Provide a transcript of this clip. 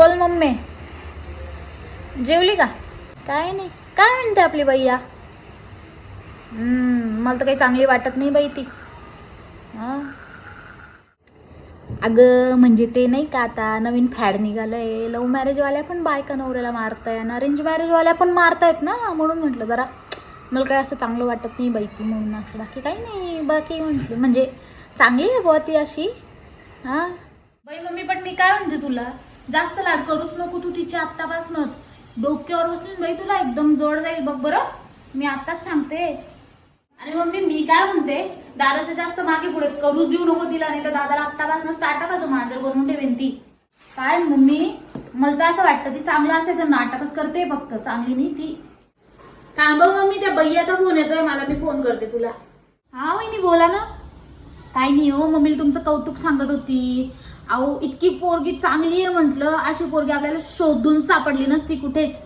बोल मम्मी, जेवली का? काय नाही. काय म्हणते आपली भैया? मला तर काही चांगली वाटत नाही बाई ती. अगं म्हणजे ते नाही का आता नवीन फॅड निघालंय, लव्ह मॅरेजवाल्या पण बायका नवऱ्याला मारताय आणि अरेंज मॅरेजवाल्या पण मारतायत ना, म्हणून म्हटलं जरा मला काय असं चांगलं वाटत नाही बाई ती, म्हणून असं. बाकी काही नाही, बाकी म्हटलं म्हणजे चांगली आहे बुवा ती अशी. हां बाई मम्मी, पण मी काय म्हणते तुला, जास्त लाड करूच नको तू तिच्या आत्तापासूनच. डोक्यावर बसून बाई तुला एकदम जोड जाईल बघ बरं, मी आत्ताच सांगते. आणि मम्मी मी काय म्हणते, दादाच्या जास्त मागे पुढे करूच देऊ नको तिला, नाही तर दादाला आत्तापासूनच ताटकाचं मांजर बनवून ठेवेन ती. काय मम्मी, मला तर असं वाटतं ती चांगलं असायचं, नाटकच करते फक्त, चांगली नाही ती. थांब मम्मी, त्या भैयाचा फोन येतोय मला, मी फोन करते तुला. हा वहिनी बोला ना. काय नाही हो मम्मी, तुमचं कौतुक सांगत होती. अहो इतकी पोरगी चांगली आहे म्हटलं, अशी पोरगी आपल्याला शोधून सापडली नसती कुठेच.